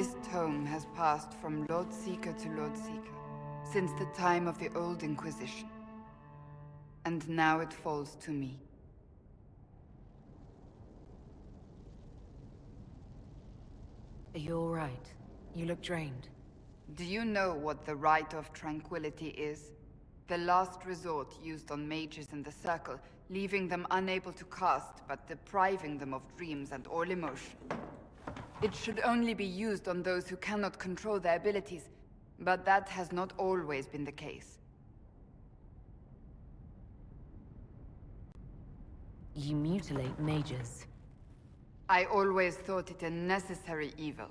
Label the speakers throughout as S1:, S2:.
S1: This tome has passed from Lord Seeker to Lord Seeker since the time of the old Inquisition. And now it falls to me.
S2: Are you all right? You look drained.
S1: Do you know what the Rite of Tranquility is? The last resort used on mages in the Circle, leaving them unable to cast, but depriving them of dreams and all emotion. It should only be used on those who cannot control their abilities, but that has not always been the case.
S2: You mutilate mages.
S1: I always thought it a necessary evil.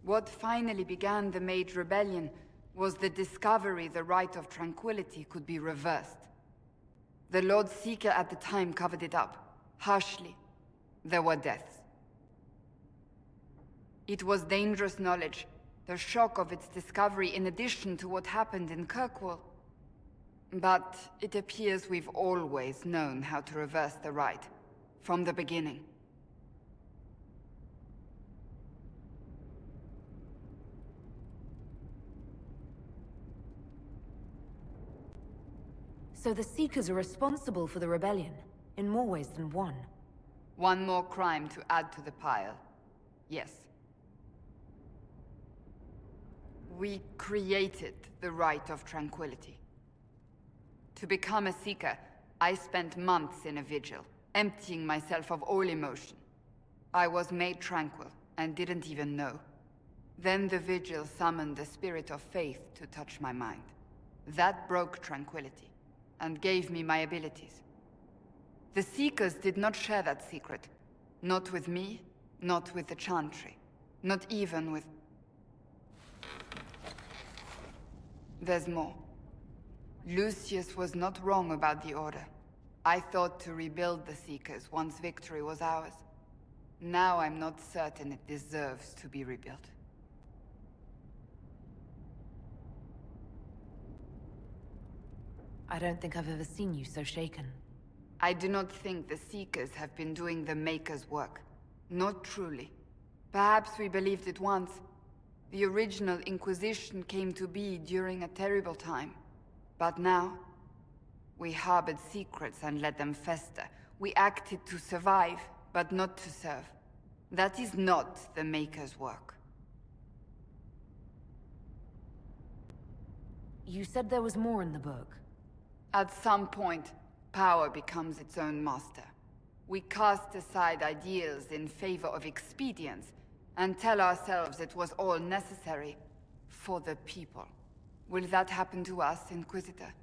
S1: What finally began the Mage Rebellion was the discovery the Rite of Tranquility could be reversed. The Lord Seeker at the time covered it up, harshly. There were deaths. It was dangerous knowledge, the shock of its discovery in addition to what happened in Kirkwall. But it appears we've always known how to reverse the rite, from the beginning.
S2: So the Seekers are responsible for the rebellion, in more ways than one.
S1: One more crime to add to the pile. Yes. We created the Rite of Tranquility. To become a Seeker, I spent months in a vigil, emptying myself of all emotion. I was made tranquil, and didn't even know. Then the vigil summoned the spirit of faith to touch my mind. That broke tranquility, and gave me my abilities. The Seekers did not share that secret. Not with me, not with the Chantry, not even with... There's more. Lucius was not wrong about the Order. I thought to rebuild the Seekers once victory was ours. Now I'm not certain it deserves to be rebuilt.
S2: I don't think I've ever seen you so shaken.
S1: I do not think the Seekers have been doing the Maker's work. Not truly. Perhaps we believed it once. The original Inquisition came to be during a terrible time. But now, we harbored secrets and let them fester. We acted to survive, but not to serve. That is not the Maker's work.
S2: You said there was more in the book.
S1: At some point, power becomes its own master. We cast aside ideals in favor of expedience, and tell ourselves it was all necessary for the people. Will that happen to us, Inquisitor?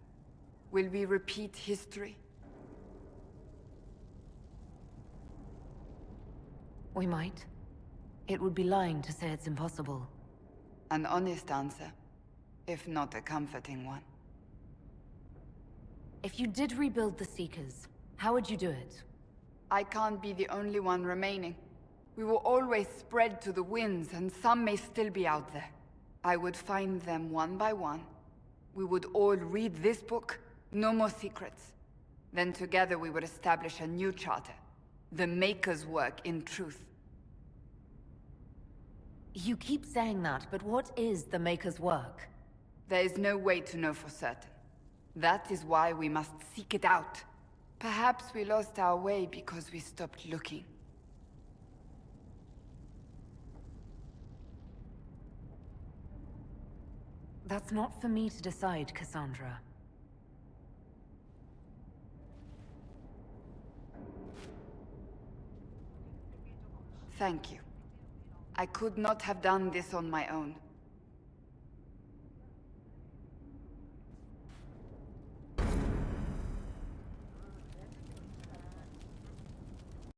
S1: Will we repeat history?
S2: We might. It would be lying to say it's impossible.
S1: An honest answer, if not a comforting one.
S2: If you did rebuild the Seekers, how would you do it?
S1: I can't be the only one remaining. We will always spread to the winds, and some may still be out there. I would find them one by one. We would all read this book, no more secrets. Then together we would establish a new charter. The Maker's work in truth.
S2: You keep saying that, but what is the Maker's work?
S1: There is no way to know for certain. That is why we must seek it out. Perhaps we lost our way because we stopped looking.
S2: That's not for me to decide, Cassandra.
S1: Thank you. I could not have done this on my own.